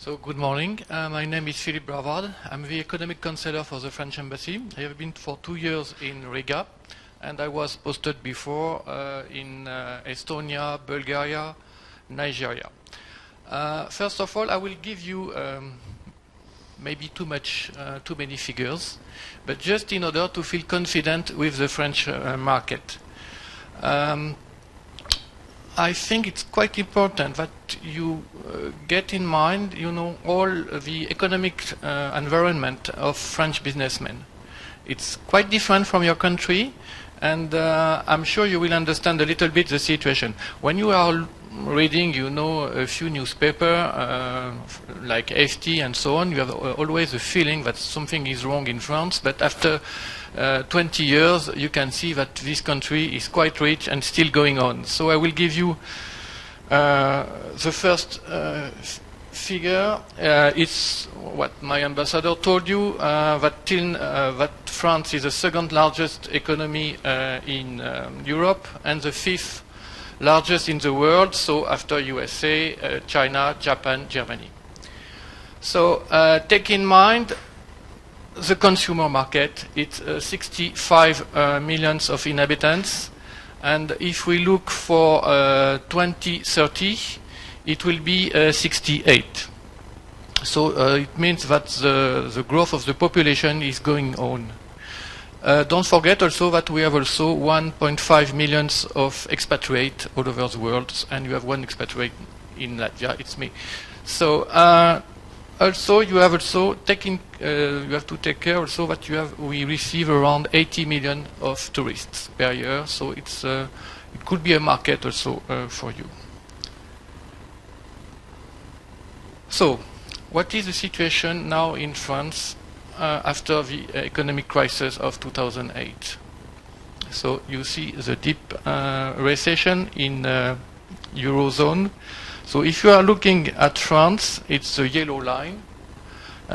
So, good morning. My name is Philippe Bravard. I'm the economic counselor for the French Embassy. I have been for 2 years in Riga, and I was posted before in Estonia, Bulgaria, Nigeria. First of all, I will give you maybe too many figures, but just in order to feel confident with the French market. I think it's quite important that you get in mind, all the economic environment of French businessmen. It's quite different from your country, and I'm sure you will understand a little bit the situation. When you are reading, a few newspapers like FT and so on, you have always a feeling that something is wrong in France, but after 20 years, you can see that this country is quite rich and still going on. So I will give you the first figure. It's what my ambassador told you, that France is the second largest economy in Europe and the fifth largest in the world, so after USA, China, Japan, Germany. So take in mind the consumer market. It's 65 millions of inhabitants, and if we look for 2030, it will be 68. So it means that the growth of the population is going on. Don't forget also that we have also 1.5 millions of expatriates all over the world, and you have one expatriate in Latvia, it's me. So also you have also you have to take care also that we receive around 80 million of tourists per year, so it could be a market also for you. So what is the situation now in France after the economic crisis of 2008? So you see the deep recession in Eurozone. So if you are looking at France, it's the yellow line.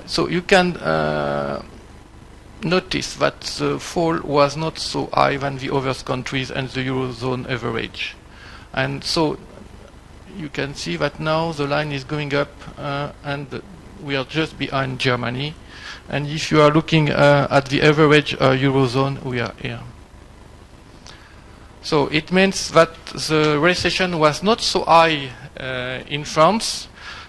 So you can notice that the fall was not so high than the other countries and the Eurozone average. And so you can see that now the line is going up and we are just behind Germany. And if you are looking at the average Eurozone, we are here. So it means that the recession was not so high in France,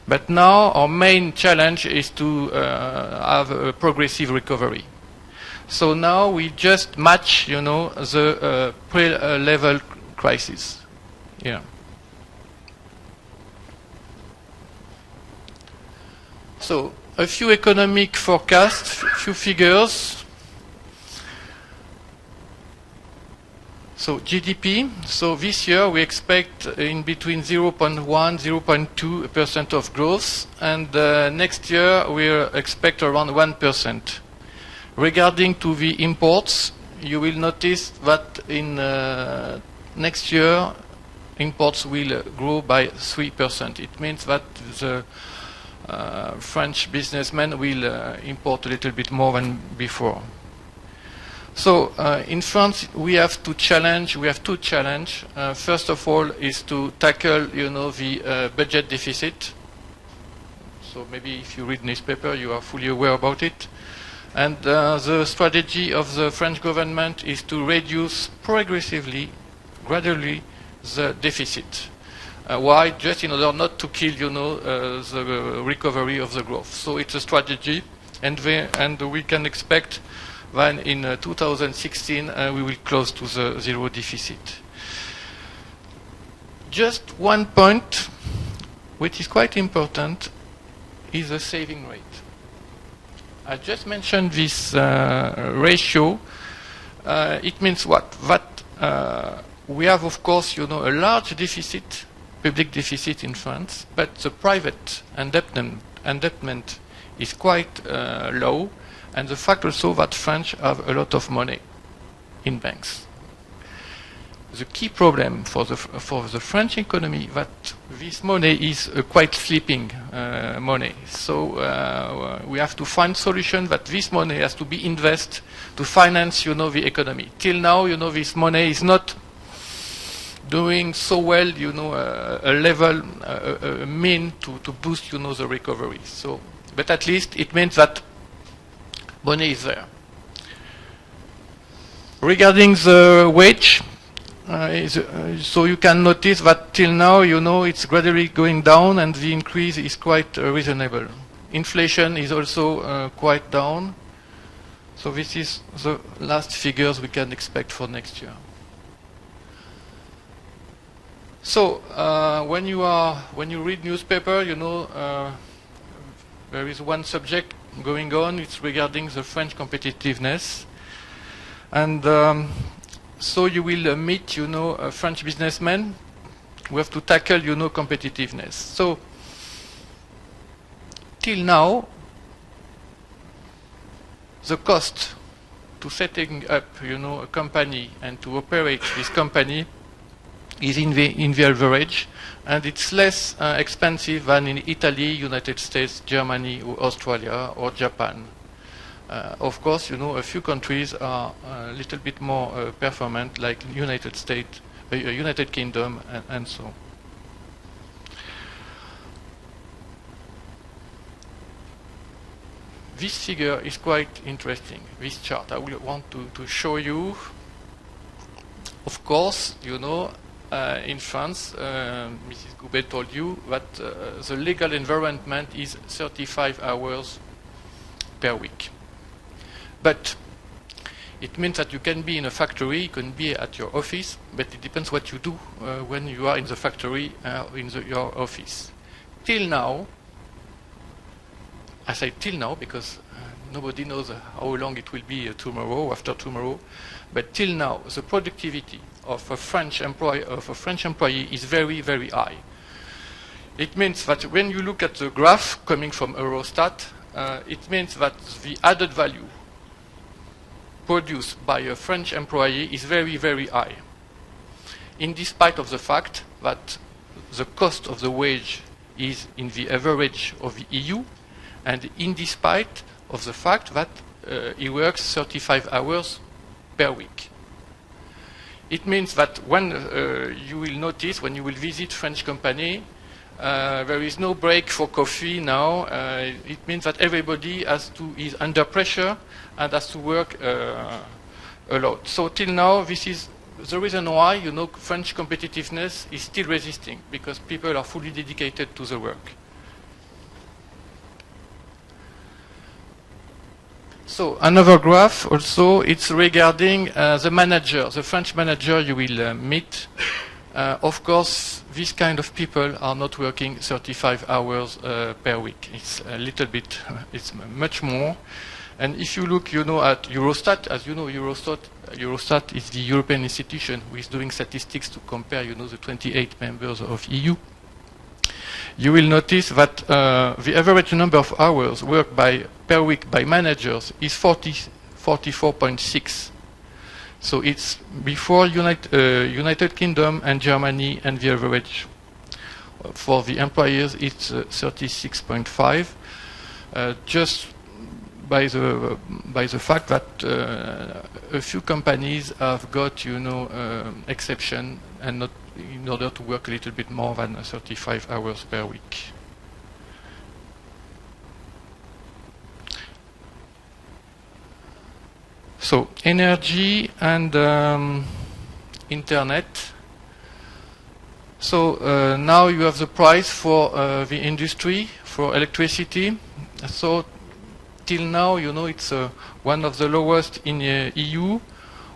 but now our main challenge is to have a progressive recovery. So now we just match, the pre-level crisis. Yeah. So a few economic forecasts, few figures. So GDP, so this year we expect in between 0.1, 0.2% of growth, and next year we expect around 1%. Regarding to the imports, you will notice that in next year imports will grow by 3%. It means that the French businessmen will import a little bit more than before. So in France we have two challenges. First of all is to tackle the budget deficit. So maybe if you read newspaper you are fully aware about it. And the strategy of the French government is to reduce progressively, gradually, the deficit. Why? Just in order not to kill, the recovery of the growth. So it's a strategy, and we can expect that in 2016 we will close to the zero deficit. Just one point, which is quite important, is the saving rate. I just mentioned this ratio. It means what? That we have, of course, a large deficit, public deficit in France, but the private indebtedness is quite low, and the fact also that French have a lot of money in banks. The key problem for the French economy that this money is quite sleeping money. So we have to find solution that this money has to be invested to finance, the economy. Till now, this money is not doing so well, you know, a level, a mean to boost, you know, the recovery. So, but at least it means that money is there. Regarding the wage, so you can notice that till now, you know, it's gradually going down and the increase is quite reasonable. Inflation is also quite down. So this is the last figures we can expect for next year. So when you read newspaper, you know, there is one subject going on. It's regarding the French competitiveness, and so you will meet, you know, a French businessman who have to tackle, you know, competitiveness. So till now, the cost to setting up, you know, a company and to operate this company is in the average, and it's less expensive than in Italy, United States, Germany, or Australia, or Japan. Of course, you know, a few countries are a little bit more performant, like United States, United Kingdom, and so. This figure is quite interesting, this chart. I will want to show you. Of course, you know, in France, Mrs. Goubet told you that the legal environment is 35 hours per week. But it means that you can be in a factory, you can be at your office, but it depends what you do when you are in the factory, in your office. Till now, I say till now because nobody knows how long it will be tomorrow or after tomorrow, but till now the productivity of a French employee is very, very high. It means that when you look at the graph coming from Eurostat, it means that the added value produced by a French employee is very, very high, in despite of the fact that the cost of the wage is in the average of the EU, and in despite of the fact that he works 35 hours per week. It means that when you will notice, when you will visit French company, there is no break for coffee now. It means that everybody is under pressure and has to work a lot. So till now, this is the reason why, you know, French competitiveness is still resisting, because people are fully dedicated to the work. So another graph also, it's regarding the manager, the French manager you will meet. Of course, these kind of people are not working 35 hours per week. It's a little bit, it's much more. And if you look, you know, at Eurostat, as you know, Eurostat is the European institution who is doing statistics to compare, you know, the 28 members of EU. You will notice that the average number of hours worked per week by managers is 44.6. So it's before United Kingdom and Germany, and the average for the employers it's 36.5. Just by the fact that a few companies have got, you know, exception and not in order to work a little bit more than 35 hours per week. So energy and internet. So now you have the price for the industry, for electricity. So till now, you know, it's one of the lowest in EU.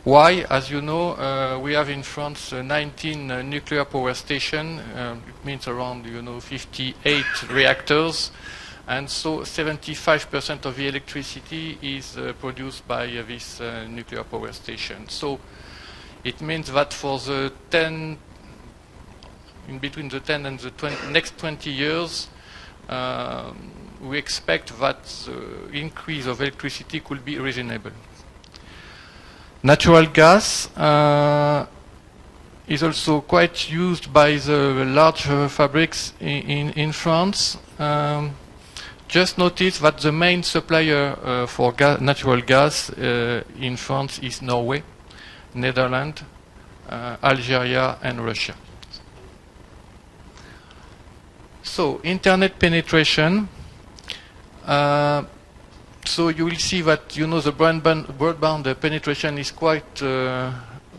Why? As you know, we have in France 19 nuclear power stations. It means around, you know, 58 reactors. And so 75% of the electricity is produced by this nuclear power station. So it means that for the in between the 10 and the next 20 years, we expect that the increase of electricity could be reasonable. Natural gas is also quite used by the large fabrics in France. Just notice that the main supplier for natural gas in France is Norway, Netherlands, Algeria and Russia. So, internet penetration. So you will see that the broadband penetration is quite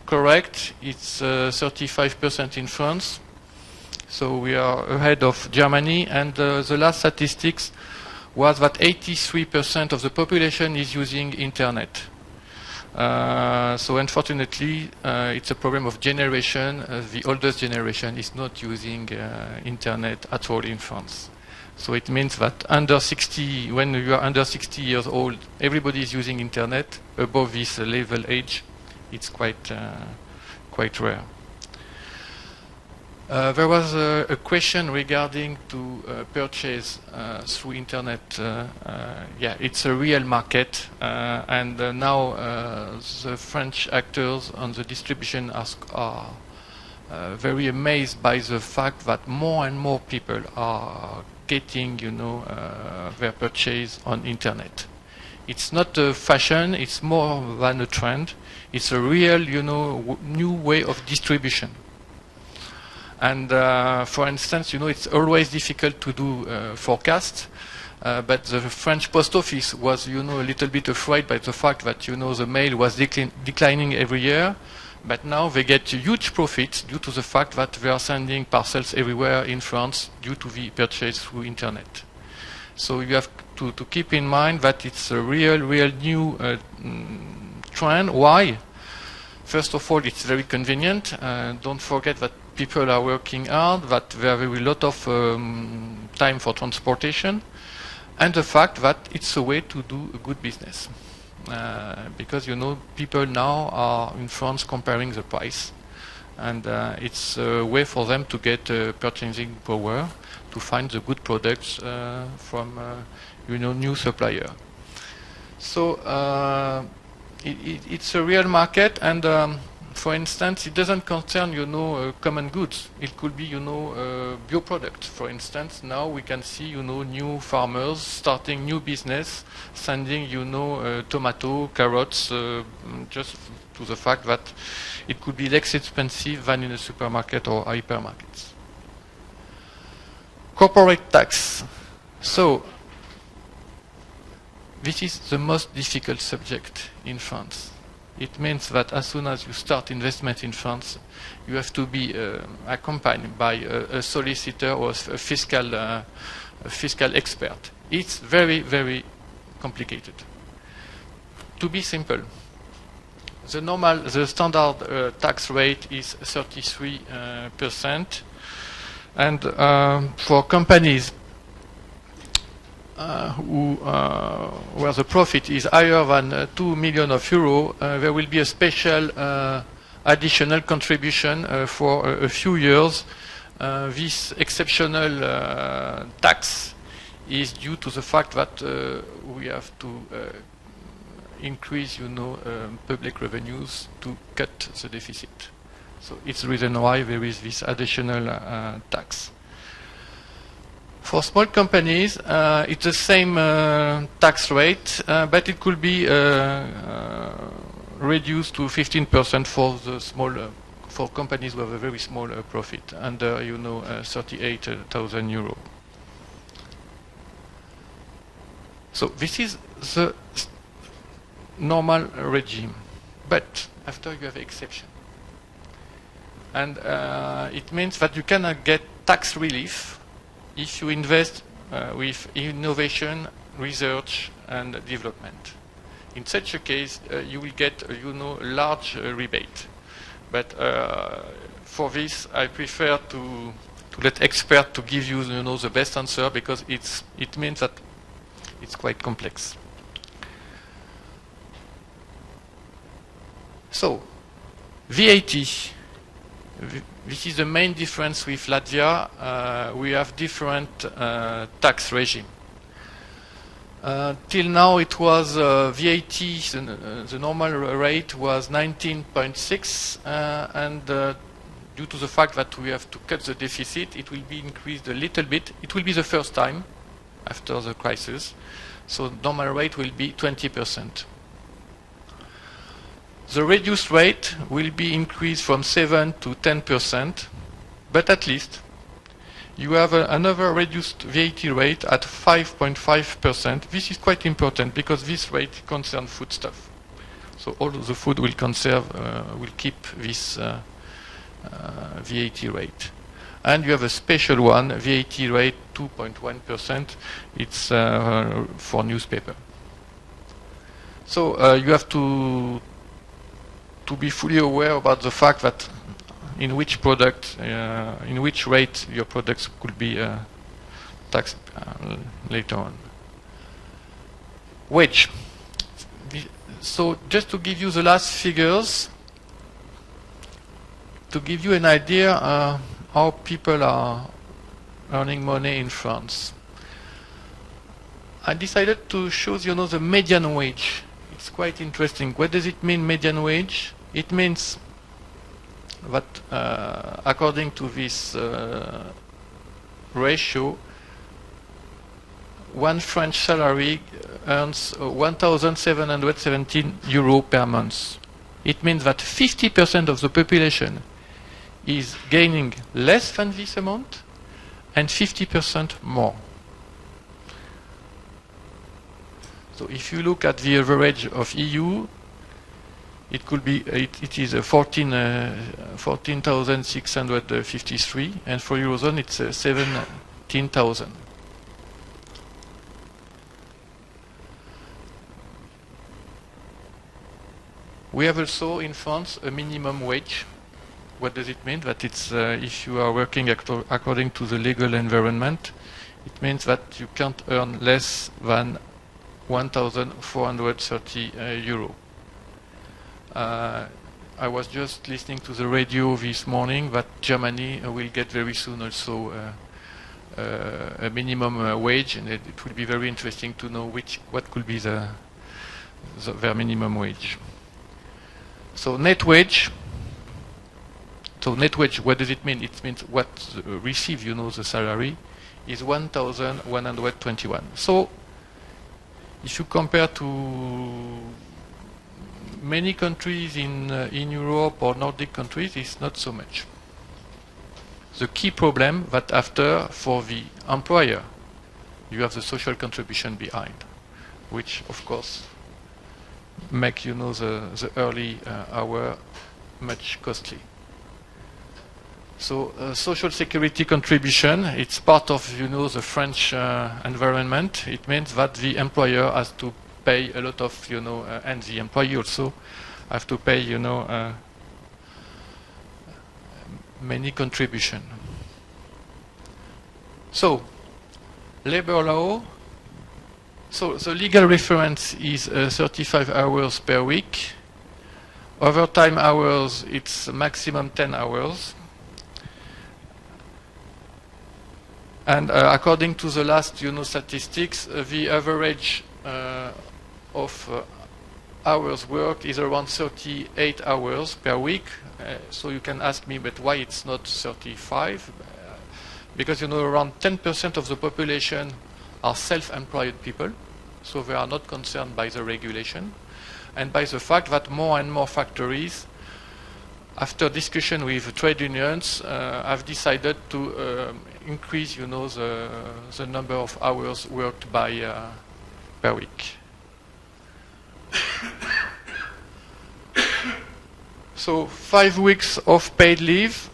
correct. It's 35% in France. So we are ahead of Germany. And the last statistics was that 83% of the population is using internet. So unfortunately, it's a problem of generation. The oldest generation is not using internet at all in France. So it means that under 60, when you are under 60 years old, everybody is using internet. Above this level age, it's quite rare. There was a question regarding to purchase through internet. Yeah, it's a real market, and now the French actors on the distribution are very amazed by the fact that more and more people are getting, their purchase on internet. It's not a fashion; it's more than a trend. It's a real, new way of distribution. And for instance, it's always difficult to do forecasts. But the French post office was, a little bit afraid by the fact that, the mail was declining every year. But now they get huge profits due to the fact that they are sending parcels everywhere in France due to the purchase through internet. So you have to keep in mind that it's a real new trend. Why? First of all, it's very convenient. Don't forget that people are working hard, that there are a lot of time for transportation, and the fact that it's a way to do a good business. Because people now are in France comparing the price, and it's a way for them to get purchasing power, to find the good products from new supplier. So it's a real market, and for instance, it doesn't concern common goods. It could be bio product. For instance, now we can see new farmers starting new business, sending tomato, carrots, just to the fact that it could be less expensive than in a supermarket or hypermarkets. Corporate tax. So this is the most difficult subject in France. It means that as soon as you start investment in France, you have to be accompanied by a solicitor or a fiscal expert. It's very complicated. To be simple, the standard tax rate is 33%, and for companies where the profit is higher than 2 million euro, there will be a special additional contribution for a few years. This exceptional tax is due to the fact that we have to increase, public revenues to cut the deficit. So it's the reason why there is this additional tax. For small companies, it's the same tax rate, but it could be reduced to 15% for the for companies who have a very small profit, under 38,000 euro. So this is the normal regime, but after you have exception, and it means that you cannot get tax relief if you invest with innovation, research, and development. In such a case, you will get, large rebate. But for this, I prefer to let experts to give you, the best answer, because it means that it's quite complex. So, VAT. This is the main difference with Latvia. We have different tax regime. Till now it was VAT, the normal rate was 19.6, and due to the fact that we have to cut the deficit, it will be increased a little bit. It will be the first time after the crisis. So normal rate will be 20%. The reduced rate will be increased from 7 to 10%, but at least you have another reduced VAT rate at 5.5%. This is quite important because this rate concerns foodstuff. So all of the food will keep this VAT rate. And you have a special one, VAT rate 2.1%. It's for newspaper. So you have to be fully aware about the fact that in which product, in which rate your products could be taxed later on. Wage. So just to give you the last figures, to give you an idea how people are earning money in France. I decided to show you the median wage. It's quite interesting. What does it mean, median wage? It means that according to this ratio, one French salary earns 1,717 euros per month. It means that 50% of the population is gaining less than this amount and 50% more. So if you look at the average of EU, it could be it is 14,653, and for Eurozone it's 17,000. We have also in France a minimum wage. What does it mean? That it's if you are working according to the legal environment, it means that you can't earn less than 1,430 euro. I was just listening to the radio this morning that Germany will get very soon also a minimum wage, and it will be very interesting to know what could be their minimum wage. So net wage. So net wage, what does it mean? It means what receive, the salary, is 1,121. So if you compare to many countries in Europe or Nordic countries, it's not so much. The key problem that after, for the employer, you have the social contribution behind, which of course make the early hour much costly. So social security contribution, it's part of the French environment. It means that the employer has to pay a lot of and the employee also have to pay many contribution. So labor law. So the legal reference is 35 hours per week. Overtime hours, it's maximum 10 hours. And according to the last statistics, the average of hours work is around 38 hours per week. So you can ask me, but why it's not 35? Because around 10% of the population are self-employed people, so they are not concerned by the regulation, and by the fact that more and more factories, after discussion with trade unions, have decided to increase, the number of hours worked per week. So 5 weeks of paid leave.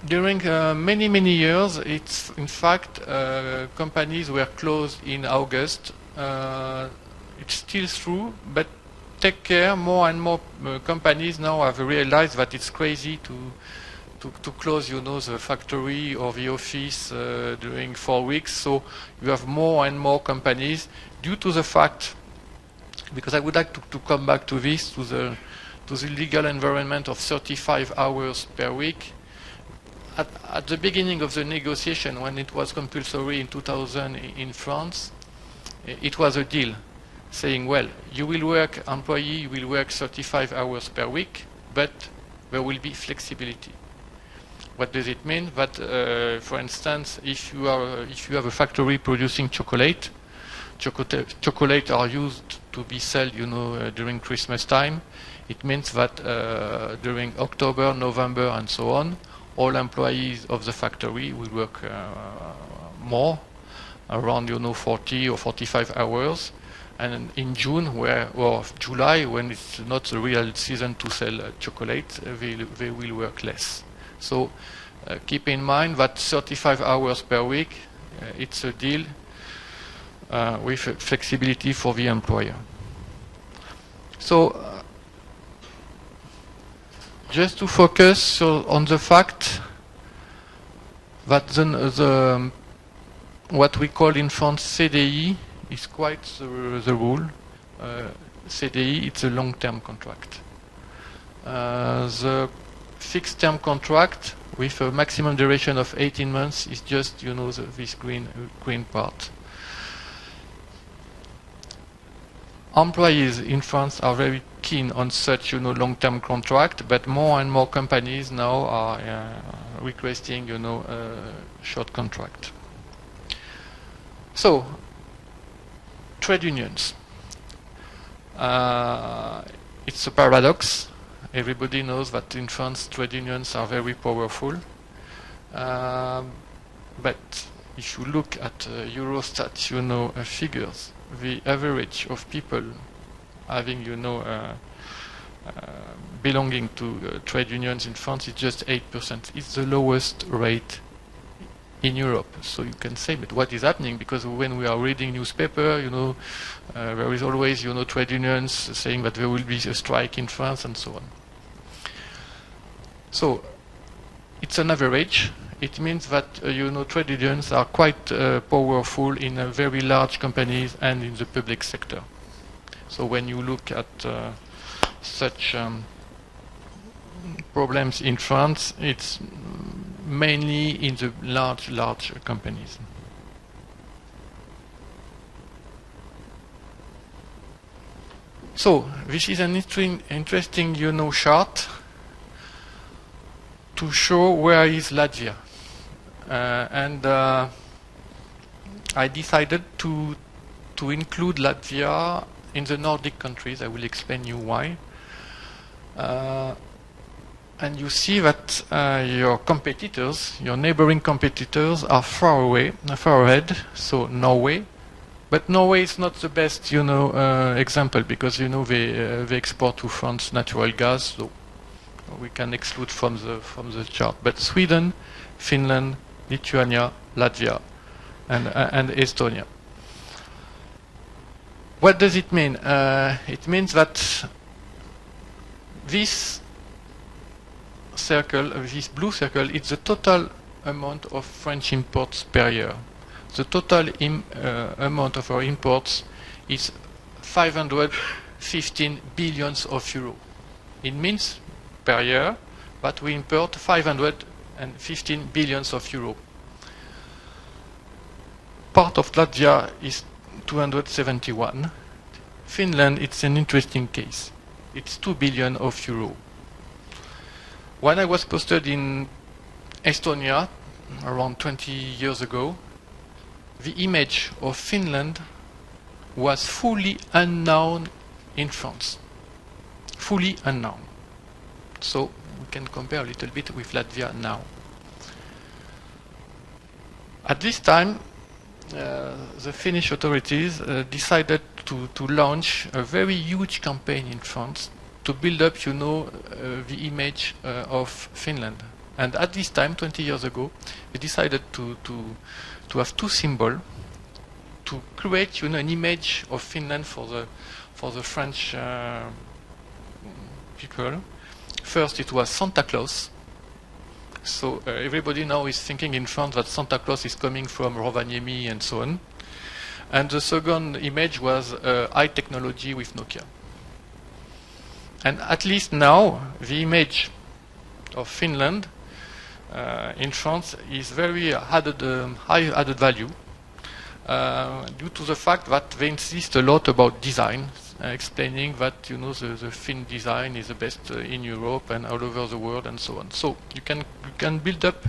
During many years, it's in fact companies were closed in August. It's still true, but take care. More and more companies now have realized that it's crazy to close, the factory or the office during 4 weeks. So you have more and more companies due to the fact, because I would like to come back to this, to the legal environment of 35 hours per week. At the beginning of the negotiation, when it was compulsory in 2000 in France, it was a deal saying, well, you will work 35 hours per week, but there will be flexibility. What does it mean? That, for instance, if you have a factory producing chocolate are used to be sold, during Christmas time. It means that during October, November, and so on, all employees of the factory will work more, around 40 or 45 hours. And in June, or July, when it's not the real season to sell chocolate, they will work less. So keep in mind that 35 hours per week, it's a deal with flexibility for the employer. So just to focus on the fact that what we call in France CDI is quite the rule. CDI, it's a long-term contract. The fixed-term contract with a maximum duration of 18 months is just, this green part. Employees in France are very keen on such, long-term contract, but more and more companies now are requesting, short contract. So, trade unions. It's a paradox. Everybody knows that in France trade unions are very powerful. But if you look at Eurostat, figures, the average of people having, belonging to trade unions in France is just 8%. It's the lowest rate in Europe. So you can say, but what is happening? Because when we are reading newspaper, there is always, trade unions saying that there will be a strike in France and so on. So it's an average. It means that, trade unions are quite powerful in very large companies and in the public sector. So when you look at such problems in France, it's mainly in the large companies. So this is an interesting, chart to show where is Latvia, and I decided to include Latvia in the Nordic countries. I will explain you why. And you see that your competitors, your neighboring competitors, are far ahead. So Norway, but Norway is not the best, example, because they export to France natural gas, so we can exclude from the chart. But Sweden, Finland, Lithuania, Latvia, and Estonia. What does it mean? It means that this circle, this blue circle, is the total amount of French imports per year. The total amount of our imports is 515 billions of euro. It means per year that we import 515 billions of euro. Part of Latvia is 271. Finland, it's an interesting case. It's 2 billion of euro. When I was posted in Estonia around 20 years ago, the image of Finland was fully unknown in France. Fully unknown. So we can compare a little bit with Latvia now. At this time, the Finnish authorities decided to launch a very huge campaign in France to build up, the image of Finland. And at this time, 20 years ago, they decided to have two symbols to create, an image of Finland for the French people. First, it was Santa Claus. So everybody now is thinking in France that Santa Claus is coming from Rovaniemi and so on. And the second image was high technology with Nokia. And at least now, the image of Finland in France is very high added value due to the fact that they insist a lot about design, explaining that the Finn design is the best in Europe and all over the world and so on. So you can build up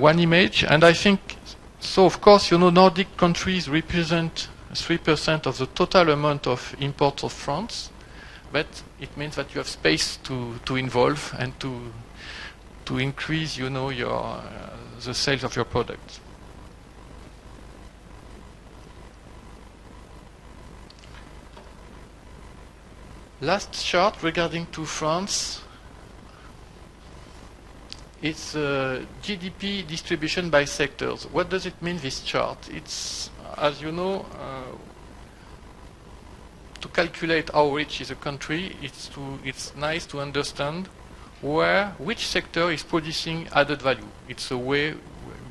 one image, and I think so. Of course, Nordic countries represent 3% of the total amount of imports of France, but it means that you have space to involve and to increase, you know, your the sales of your product. Last chart regarding to France. It's GDP distribution by sectors. What does it mean, this chart? It's, as you know, to calculate how rich is a country, it's nice to understand which sector is producing added value. It's a way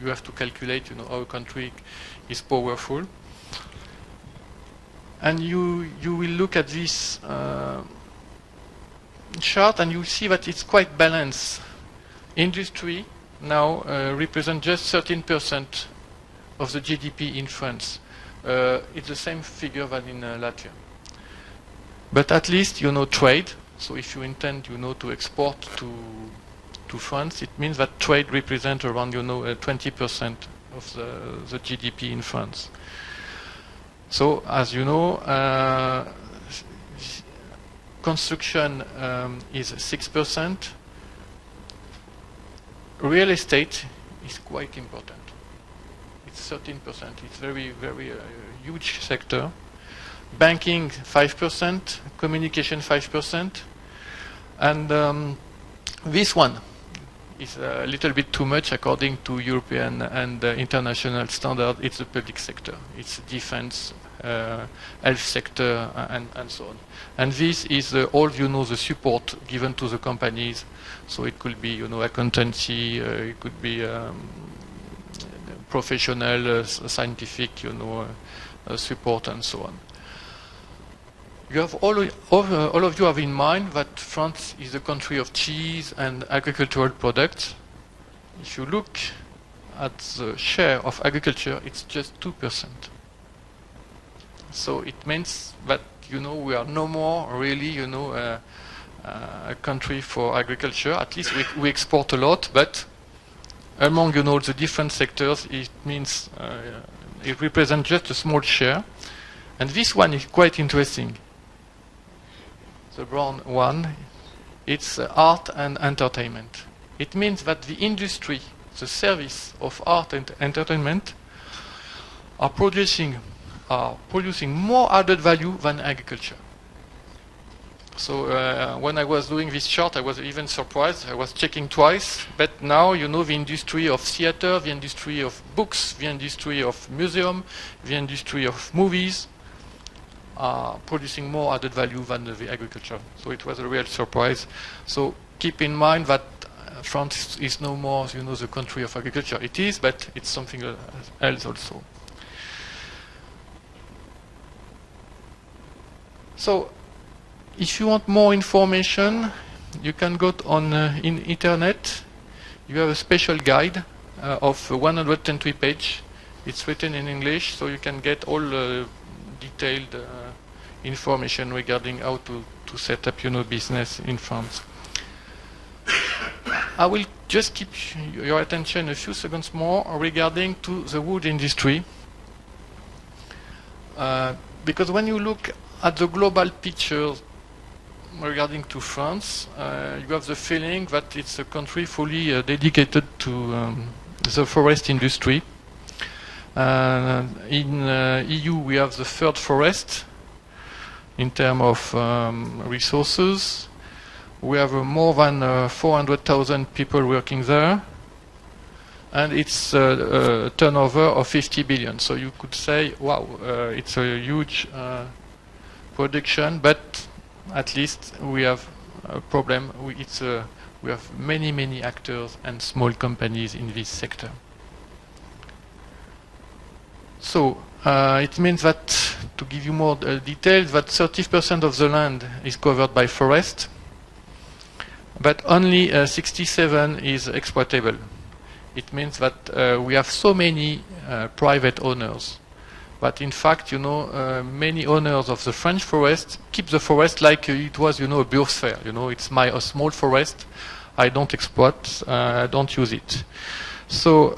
you have to calculate, you know, how a country is powerful. And you will look at this chart and you see that it's quite balanced. Industry now represents just 13% of the GDP in France. It's the same figure than in Latvia. But at least, you know, trade. So if you intend, you know, to export to France, it means that trade represents around, you know, 20% of the GDP in France. So, as you know, construction is 6%. Real estate is quite important. It's 13%. It's very, very huge sector. Banking 5%, communication 5%, and this one is a little bit too much according to European and international standard. It's the public sector. It's defense, health sector, and so on. And this is all, you know, the support given to the companies. So it could be, you know, accountancy, it could be professional, scientific, you know, support, and so on. You have all of you have in mind that France is a country of cheese and agricultural products. If you look at the share of agriculture, it's just 2%. So it means that, you know, we are no more really, you know, a country for agriculture. At least we export a lot, but among, you know, the different sectors, it means it represents just a small share. And this one is quite interesting. The brown one, it's art and entertainment. It means that the industry, the service of art and entertainment, are producing more added value than agriculture. So when I was doing this chart, I was even surprised. I was checking twice, but now, you know, the industry of theater, the industry of books, the industry of museum, the industry of movies are producing more added value than the agriculture. So it was a real surprise. So keep in mind that France is no more, you know, the country of agriculture. It is, but it's something else also. So if you want more information, you can go on in internet. You have a special guide of 123 pages. It's written in English, so you can get all detailed information regarding how to set up, you know, business in France. I will just keep your attention a few seconds more regarding to the wood industry, because when you look at the global picture regarding to France, you have the feeling that it's a country fully dedicated to the forest industry. In EU, we have the third forest in terms of resources. We have more than 400,000 people working there, and it's a turnover of 50 billion. So you could say, wow, it's a huge production, but at least we have a problem. We have many actors and small companies in this sector. So it means that, to give you more details, that 30% of the land is covered by forest, but only 67 is exploitable. It means that we have so many private owners. But in fact, you know, many owners of the French forest keep the forest like it was, you know, a biosphere. You know, it's a small forest. I don't exploit. I don't use it. So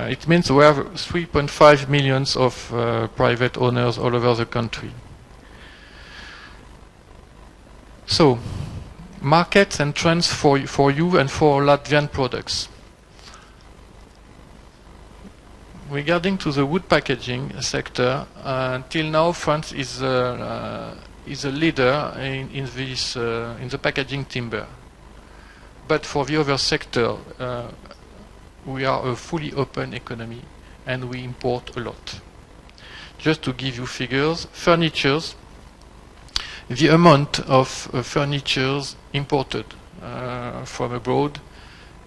it means we have 3.5 million of private owners all over the country. So, markets and trends for you and for Latvian products. Regarding to the wood packaging sector, until now France is a leader in the packaging timber. But for the other sector, we are a fully open economy and we import a lot. Just to give you figures, furnitures, the amount of furnitures imported from abroad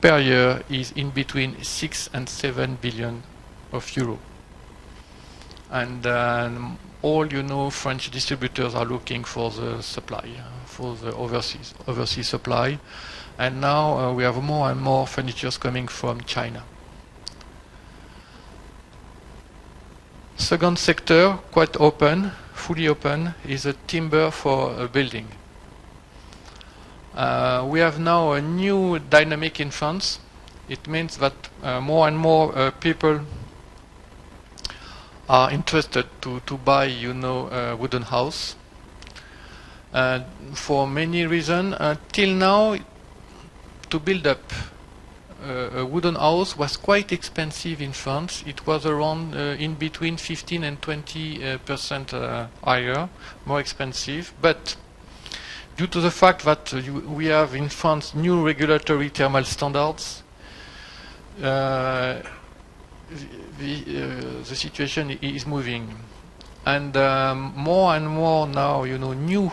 per year is in between 6 and 7 billion of euro. And all French distributors are looking for the supply, for the overseas supply. And now we have more and more furnitures coming from China. Second sector, quite open, fully open, is a timber for a building. We have now a new dynamic in France. It means that more and more people are interested to buy, a wooden house. For many reasons, till now, to build up a wooden house was quite expensive in France. It was around in between 15 and 20% higher, more expensive. But due to the fact that we have in France new regulatory thermal standards, the situation is moving. And more and more now, new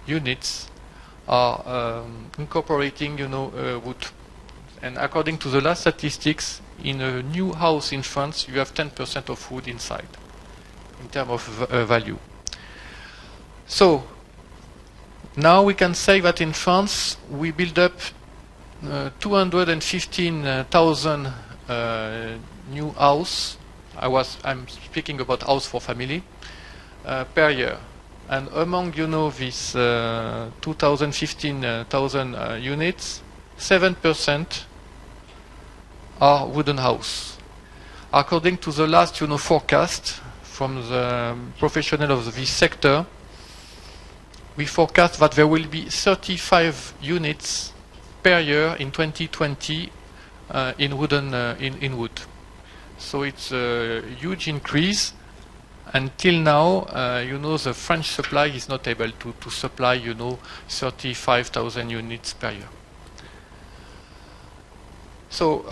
units are incorporating, wood. And according to the last statistics, in a new house in France, you have 10% of wood inside, in terms of value. So, now we can say that in France, we build up 215,000 new house. I'm speaking about house for family per year. And among these 215,000 units, 7% are wooden house. According to the last forecast from the professional of this sector, we forecast that there will be 35 units per year in 2020 in wood. So it's a huge increase. Until now, the French supply is not able to supply, 35,000 units per year. So,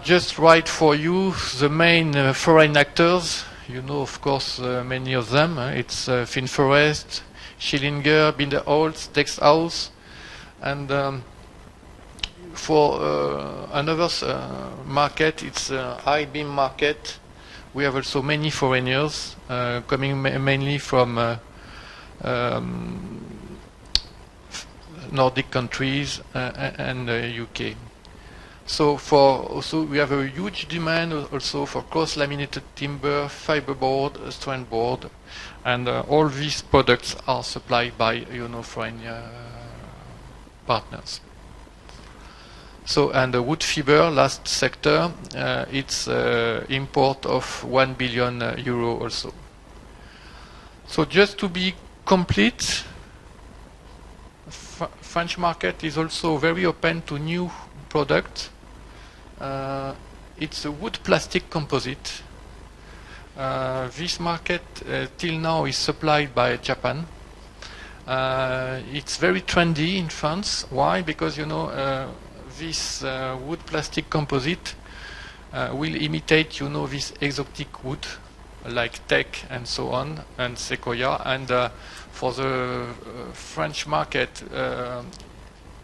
just write for you the main foreign actors. Of course, many of them. It's Finforest, Schillinger, Binderholz, Dexhaus, and for another market, it's high-beam market. We have also many foreigners coming mainly from Nordic countries and UK. So also we have a huge demand also for cross-laminated timber, fiberboard, strand board, and all these products are supplied by foreign partners. So, and the wood fiber, last sector, it's import of 1 billion euro also. So just to be complete, French market is also very open to new product. It's a wood plastic composite. This market till now is supplied by Japan. It's very trendy in France. Why? Because this wood plastic composite will imitate, this exotic wood like teak and so on, and sequoia. And for the French market,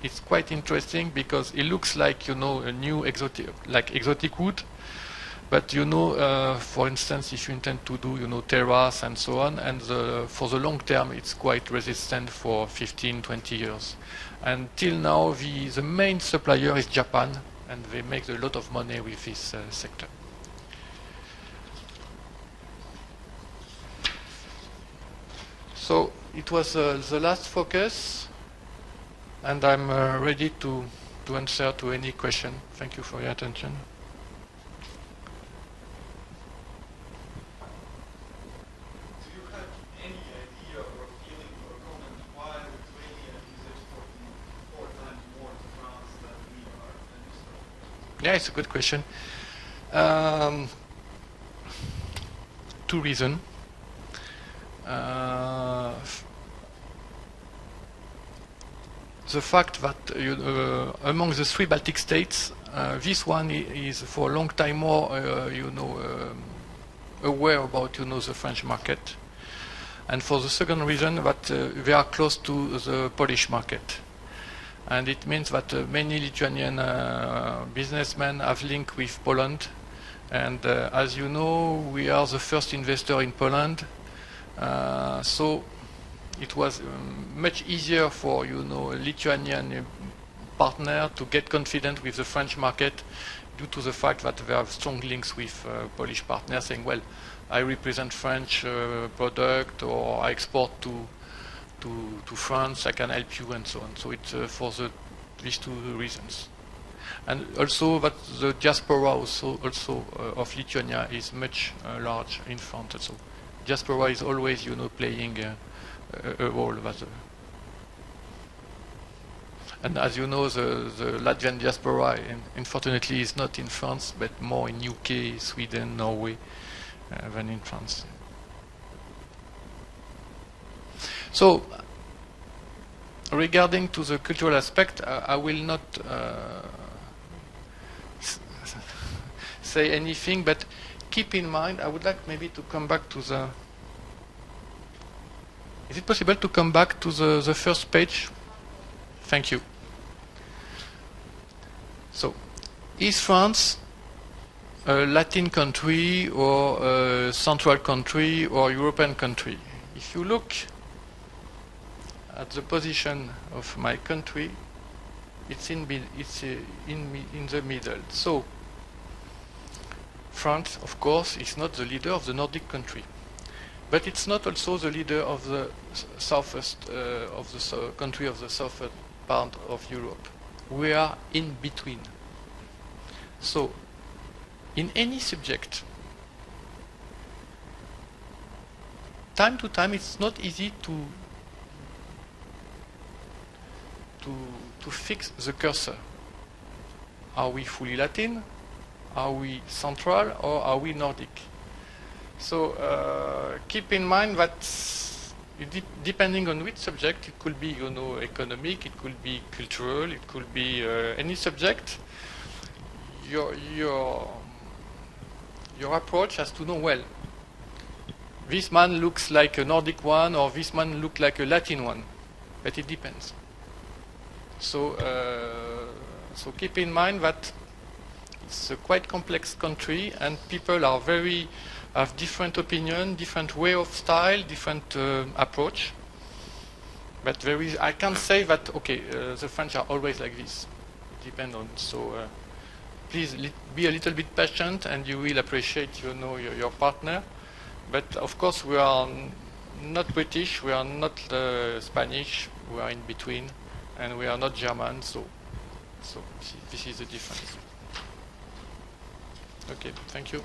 it's quite interesting because it looks like, a new exotic wood. But for instance, if you intend to do, terrace and so on, and for the long term, it's quite resistant for 15, 20 years. And till now, the main supplier is Japan, and they make a lot of money with this sector. So it was the last focus, and I'm ready to to answer to any question. Thank you for your attention. Do you have any idea or feeling or comment why Lithuania is exporting 4 times more to France than we are? Yeah, it's a good question. Two reasons. The fact that among the 3 Baltic states, this one is for a long time more, aware about, the French market, and for the second reason that they are close to the Polish market, and it means that many Lithuanian businessmen have link with Poland, and as you know, we are the first investor in Poland, so it was much easier for a Lithuanian partner to get confident with the French market due to the fact that they have strong links with Polish partners saying, well, I represent French product, or I export to France, I can help you, and so on. So it's for these 2 reasons. And also that the diaspora also of Lithuania is much large in France. So diaspora is always playing a role. And as you know, the Latvian diaspora, unfortunately, is not in France, but more in UK, Sweden, Norway, than in France. So, regarding to the cultural aspect, I will not say anything, but keep in mind, I would like maybe to come back to the... Is it possible to come back to the first page? Thank you. So, is France a Latin country, or a Central country, or European country? If you look at the position of my country, it's in the middle. So, France, of course, is not the leader of the Nordic country. But it's not also the leader of the southwest of the country of the southern part of Europe. We are in between. So, in any subject, time to time, it's not easy to fix the cursor. Are we fully Latin? Are we Central? Or are we Nordic? So keep in mind that depending on which subject, it could be economic, it could be cultural, it could be any subject. Your approach has to know, well, this man looks like a Nordic one, or this man looks like a Latin one, but it depends. So so keep in mind that it's a quite complex country, and people are have different opinion, different way of style, different approach. But I can't say that, okay, the French are always like this. It depends on. So please be a little bit patient, and you will appreciate, your partner. But of course, we are not British, we are not Spanish, we are in between, and we are not German. So this is the difference. Okay, thank you.